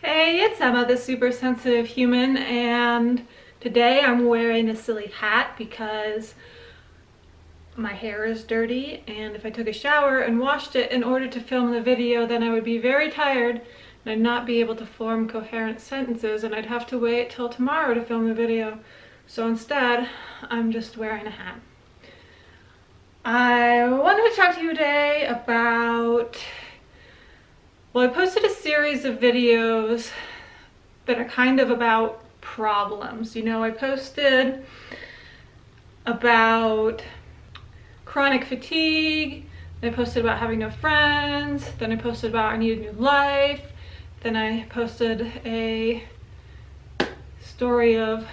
Hey, it's Emma, the super sensitive human, and today I'm wearing a silly hat because my hair is dirty, and if I took a shower and washed it in order to film the video, then I would be very tired and I'd not be able to form coherent sentences, and I'd have to wait till tomorrow to film the video. So instead, I'm just wearing a hat. I wanted to talk to you today about, well, I posted a series of videos that are kind of about problems. You know, I posted about chronic fatigue, then I posted about having no friends, then I posted about I need a new life, then I posted a story of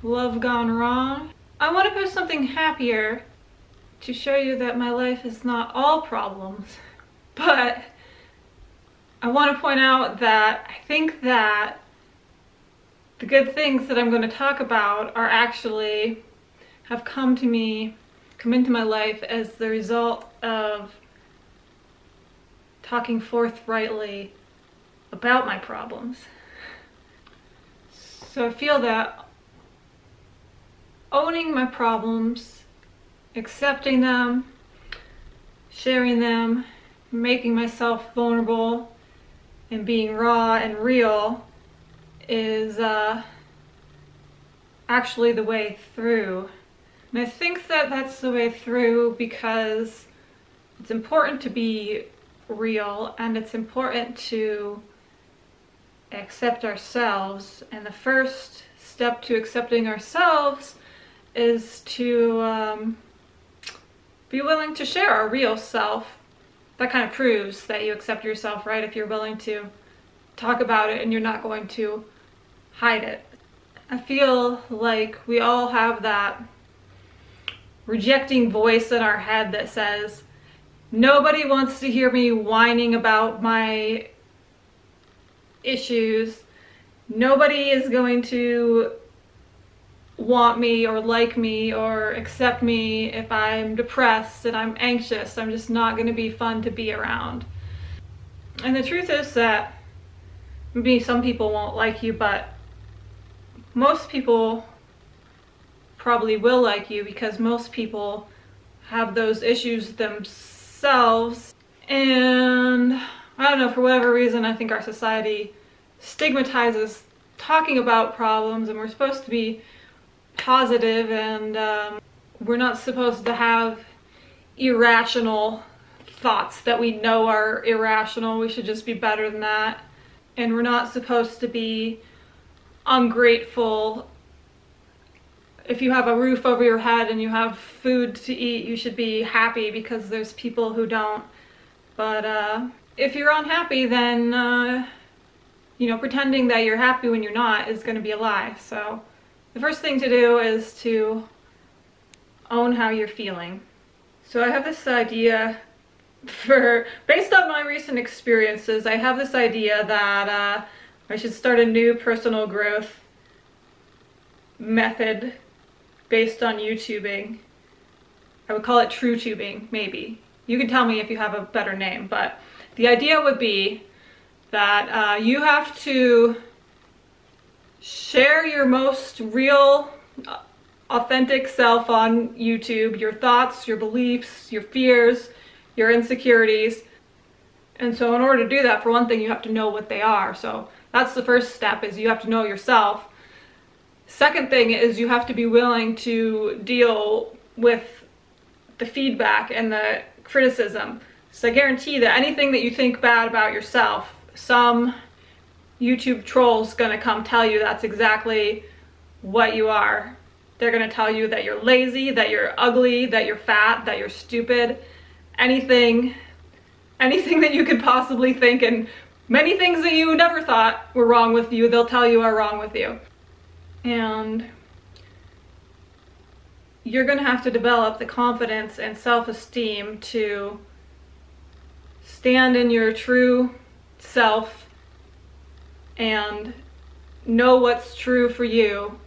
love gone wrong. I want to post something happier to show you that my life is not all problems, but I want to point out that I think that the good things that I'm going to talk about are actually have come into my life as the result of talking forthrightly about my problems. So I feel that owning my problems, accepting them, sharing them, making myself vulnerable, and being raw and real is actually the way through. And I think that that's the way through because it's important to be real, and it's important to accept ourselves. And the first step to accepting ourselves is to be willing to share our real self. That kind of proves that you accept yourself, right? If you're willing to talk about it and you're not going to hide it. I feel like we all have that rejecting voice in our head that says, nobody wants to hear me whining about my issues. Nobody is going to want me or like me or accept me if I'm depressed and I'm anxious. I'm just not going to be fun to be around. And the truth is that maybe some people won't like you, but most people probably will like you because most people have those issues themselves. And I don't know, for whatever reason, I think our society stigmatizes talking about problems, and we're supposed to be positive, and we're not supposed to have irrational thoughts that we know are irrational. We should just be better than that. And we're not supposed to be ungrateful. If you have a roof over your head and you have food to eat, you should be happy because there's people who don't. But if you're unhappy, then you know, pretending that you're happy when you're not is going to be a lie. So the first thing to do is to own how you're feeling. So I have this idea based on my recent experiences, I have this idea that I should start a new personal growth method based on YouTubing. I would call it true tubing, maybe. You can tell me if you have a better name, but the idea would be that you have to share your most real, authentic self on YouTube, your thoughts, your beliefs, your fears, your insecurities. And so in order to do that, for one thing, you have to know what they are. So that's the first step, is you have to know yourself. Second thing is you have to be willing to deal with the feedback and the criticism. So I guarantee that anything that you think bad about yourself, some YouTube troll's gonna come tell you that's exactly what you are. They're gonna tell you that you're lazy, that you're ugly, that you're fat, that you're stupid, anything that you could possibly think, and many things that you never thought were wrong with you, they'll tell you are wrong with you. And you're gonna have to develop the confidence and self-esteem to stand in your true self and know what's true for you,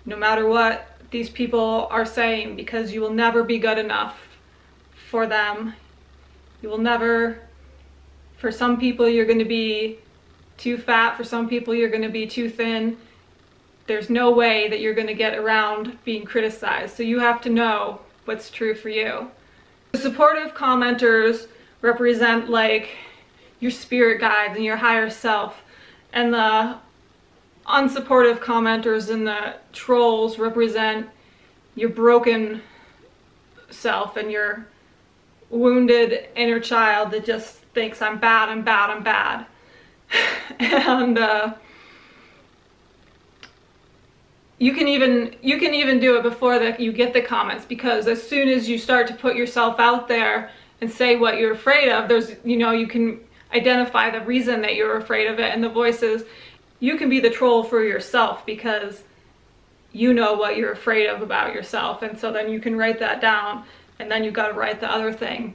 no matter what these people are saying, because you will never be good enough for them. You will never, for some people you're going to be too fat. For some people, you're going to be too thin. There's no way that you're going to get around being criticized. So you have to know what's true for you. The supportive commenters represent like your spirit guides and your higher self. And the unsupportive commenters and the trolls represent your broken self and your wounded inner child that just thinks I'm bad, I'm bad, I'm bad. And you can even do it before you get the comments, because as soon as you start to put yourself out there and say what you're afraid of, there's, you know, you can identify the reason that you're afraid of it and the voices. You can be the troll for yourself because you know what you're afraid of about yourself, and so then you can write that down, and then you've got to write the other thing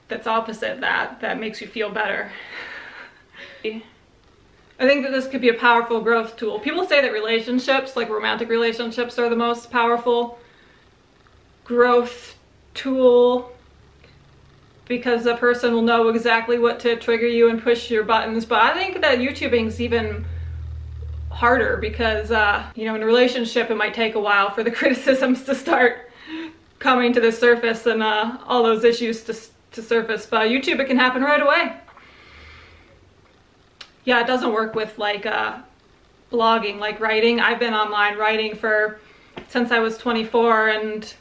that's opposite that makes you feel better. I think that this could be a powerful growth tool. People say that relationships, like romantic relationships, are the most powerful growth tool because the person will know exactly what to trigger you and push your buttons. But I think that YouTubing's even harder because, you know, in a relationship, it might take a while for the criticisms to start coming to the surface and all those issues to surface. But YouTube, it can happen right away. Yeah, it doesn't work with like blogging, like writing. I've been online writing since I was 24, and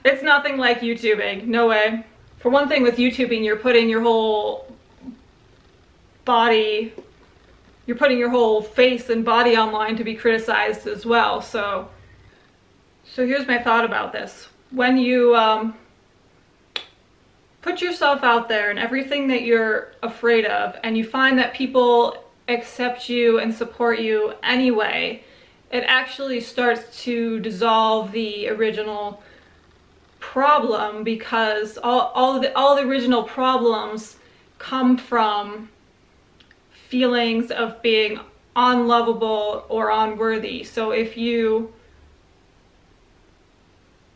it's nothing like YouTubing. No way. For one thing, with YouTubing, you're putting your whole body, you're putting your whole face and body online to be criticized as well. So here's my thought about this. When you put yourself out there and everything that you're afraid of, and you find that people accept you and support you anyway, it actually starts to dissolve the original problem, because all the original problems come from feelings of being unlovable or unworthy. So if you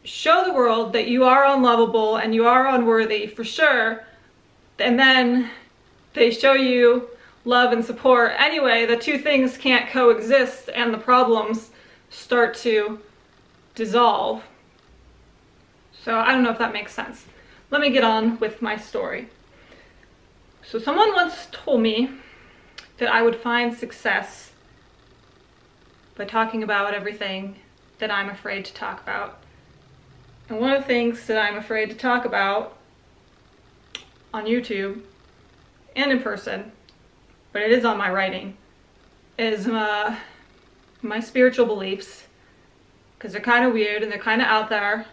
show the world that you are unlovable and you are unworthy for sure, and then they show you love and support anyway, the two things can't coexist and the problems start to dissolve. So I don't know if that makes sense. Let me get on with my story. So someone once told me that I would find success by talking about everything that I'm afraid to talk about. And one of the things that I'm afraid to talk about on YouTube and in person, but it is on my writing, is my spiritual beliefs, because they're kind of weird and they're kind of out there.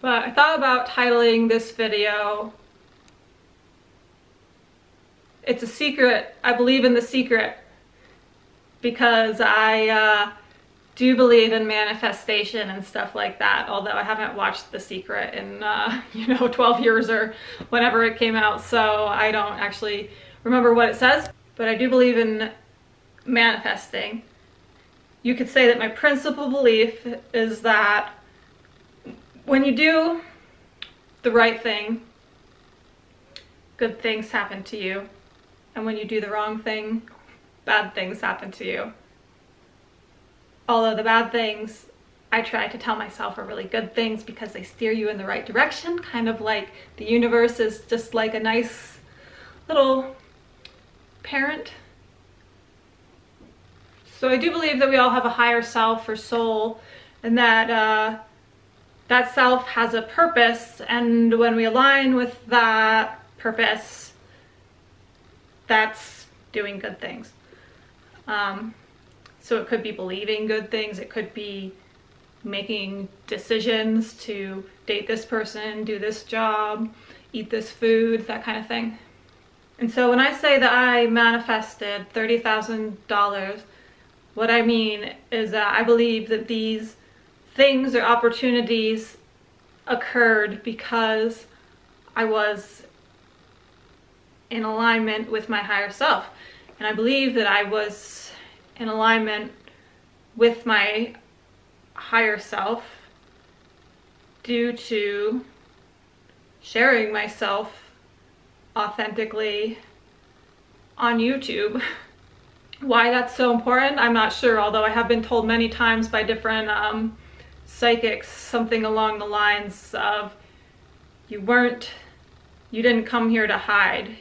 But I thought about titling this video, "It's a Secret, I Believe in the Secret," because I do believe in manifestation and stuff like that, although I haven't watched The Secret in 12 years or whenever it came out, so I don't actually remember what it says. But I do believe in manifesting. You could say that my principal belief is that when you do the right thing, good things happen to you, and when you do the wrong thing, bad things happen to you. Although the bad things, I try to tell myself, are really good things because they steer you in the right direction, kind of like the universe is just like a nice little parent. So I do believe that we all have a higher self or soul, and that that self has a purpose, and when we align with that purpose, that's doing good things. So it could be believing good things, it could be making decisions to date this person, do this job, eat this food, that kind of thing. And so when I say that I manifested $30,000, what I mean is that I believe that these things or opportunities occurred because I was in alignment with my higher self. And I believe that I was in alignment with my higher self due to sharing myself authentically on YouTube. Why that's so important, I'm not sure, although I have been told many times by different psychics something along the lines of, you didn't come here to hide.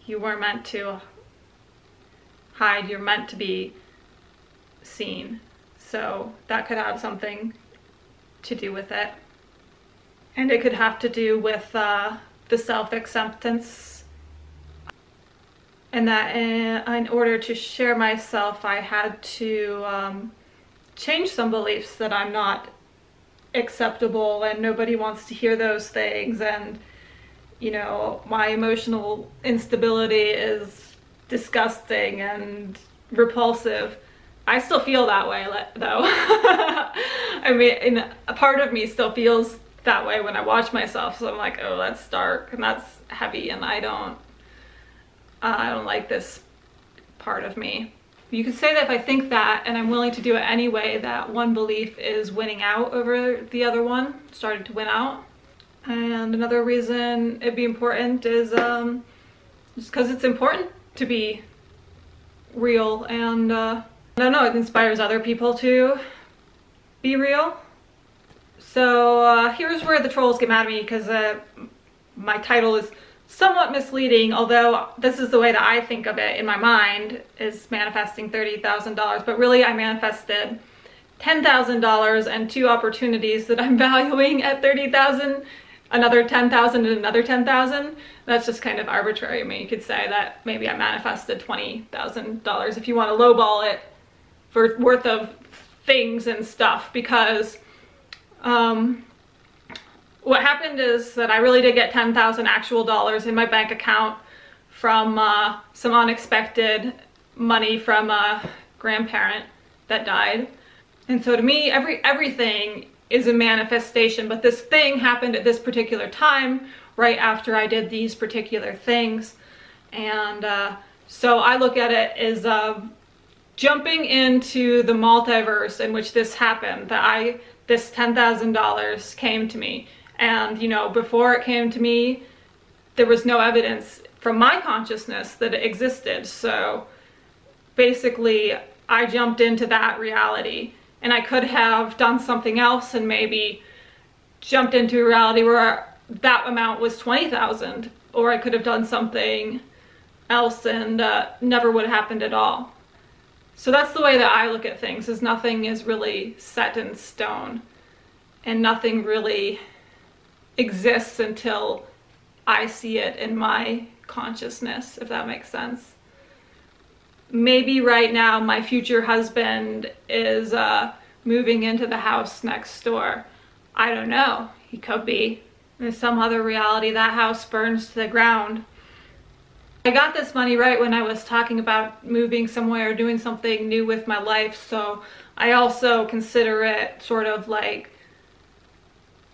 You weren't meant to hide, you're meant to be seen. So that could have something to do with it. And it could have to do with the self-acceptance, and that in order to share myself, I had to change some beliefs that I'm not acceptable and nobody wants to hear those things, and you know, my emotional instability is disgusting and repulsive. I still feel that way though. I mean, a part of me still feels that way when I watch myself, so I'm like, oh, that's dark and that's heavy, and I don't like this part of me. You could say that if I think that and I'm willing to do it anyway, that one belief is winning out over the other one, starting to win out. And another reason it'd be important is just because it's important to be real, and I don't know, it inspires other people to be real. So here's where the trolls get mad at me, because my title is somewhat misleading, although this is the way that I think of it in my mind, is manifesting $30,000, but really I manifested $10,000 and 2 opportunities that I'm valuing at $30,000, another $10,000 and another $10,000. That's just kind of arbitrary. I mean, you could say that maybe I manifested $20,000 if you want to lowball it for worth of things and stuff, because what happened is that I really did get 10,000 actual dollars in my bank account from some unexpected money from a grandparent that died. And so to me, everything is a manifestation, but this thing happened at this particular time, right after I did these particular things. And so I look at it as jumping into the multiverse in which this happened, that this $10,000 came to me. And, you know, before it came to me, there was no evidence from my consciousness that it existed. So basically, I jumped into that reality. And I could have done something else and maybe jumped into a reality where that amount was 20,000. Or I could have done something else and never would have happened at all. So that's the way that I look at things, is nothing is really set in stone. And nothing really exists until I see it in my consciousness, if that makes sense. Maybe right now my future husband is moving into the house next door. I don't know. He could be. In some other reality, that house burns to the ground. I got this money right when I was talking about moving somewhere, doing something new with my life, so I also consider it sort of like,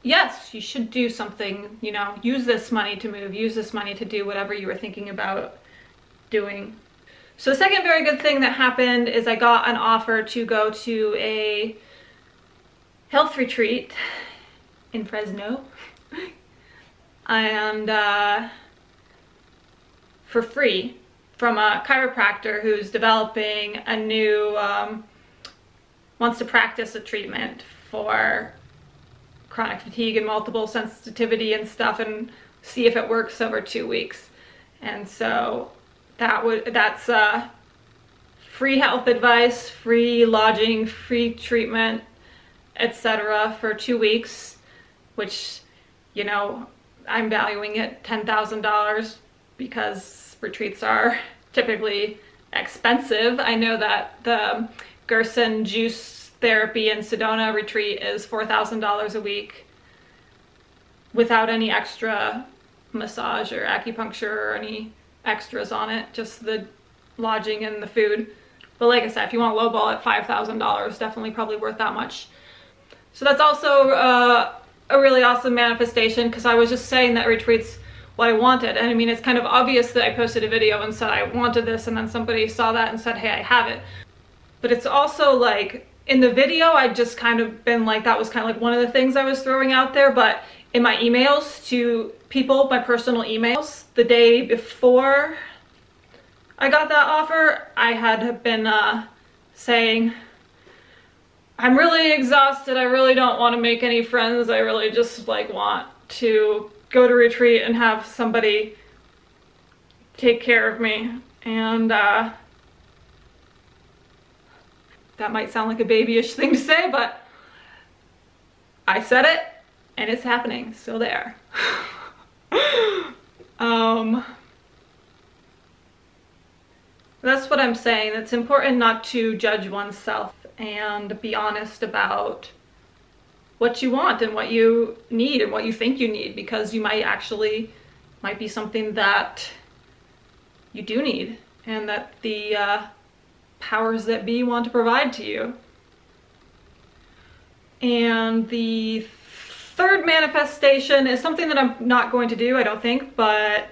yes, you should do something, you know, use this money to move, use this money to do whatever you were thinking about doing. So the second very good thing that happened is I got an offer to go to a health retreat in Fresno, and for free, from a chiropractor who's developing a new, wants to practice a treatment for chronic fatigue and multiple sensitivity and stuff, and see if it works over 2 weeks. And so that's free health advice, free lodging, free treatment, etc. for 2 weeks, which, you know, I'm valuing it $10,000 because retreats are typically expensive. I know that the Gerson juice therapy in Sedona retreat is $4,000 a week without any extra massage or acupuncture or any extras on it, just the lodging and the food. But like I said, if you want to lowball it, $5,000, definitely probably worth that much. So that's also a really awesome manifestation, because I was just saying that retreat's what I wanted. And I mean, it's kind of obvious that I posted a video and said I wanted this, and then somebody saw that and said, hey, I have it. But it's also like, in the video, I'd just kind of been like, that was kind of like one of the things I was throwing out there, but in my emails to people, my personal emails, the day before I got that offer, I had been saying, I'm really exhausted, I really don't want to make any friends, I really just like want to go to retreat and have somebody take care of me. And that might sound like a babyish thing to say, but I said it and it's happening, so there. That's what I'm saying. It's important not to judge oneself and be honest about what you want and what you need and what you think you need, because you might be something that you do need and that the powers that be want to provide to you. And the third manifestation is something that I'm not going to do, I don't think, but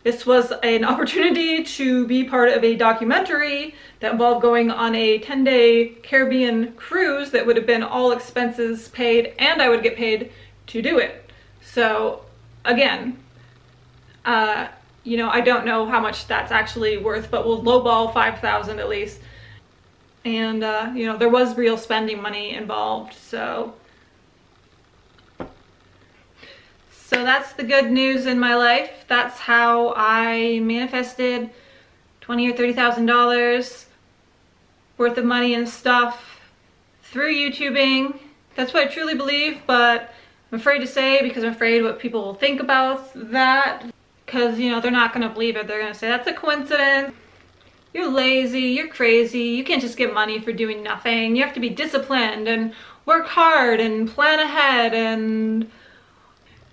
this was an opportunity to be part of a documentary that involved going on a 10-day Caribbean cruise that would have been all expenses paid, and I would get paid to do it. So again, you know, I don't know how much that's actually worth, but we'll lowball 5,000 at least. And you know, there was real spending money involved, so that's the good news in my life. That's how I manifested $20,000 or $30,000 worth of money and stuff through YouTubing. That's what I truly believe, but I'm afraid to say, because I'm afraid what people will think about that. Because, you know, they're not going to believe it. They're going to say, that's a coincidence. You're lazy, you're crazy, you can't just get money for doing nothing. You have to be disciplined and work hard and plan ahead, and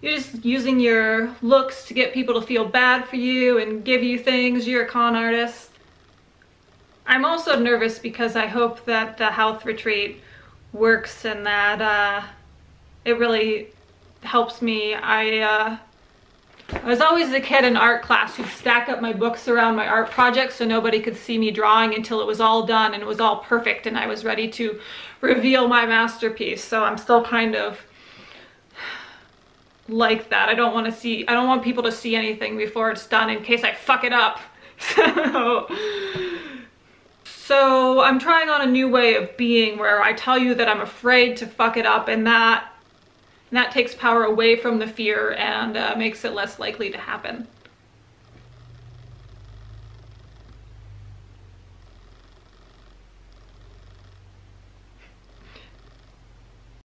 you're just using your looks to get people to feel bad for you and give you things. You're a con artist. I'm also nervous because I hope that the health retreat works and that it really helps me. I was always the kid in art class who'd stack up my books around my art projects so nobody could see me drawing until it was all done and it was all perfect and I was ready to reveal my masterpiece. So I'm still kind of like that. I don't want people to see anything before it's done in case I fuck it up. So I'm trying on a new way of being where I tell you that I'm afraid to fuck it up, and that takes power away from the fear and makes it less likely to happen.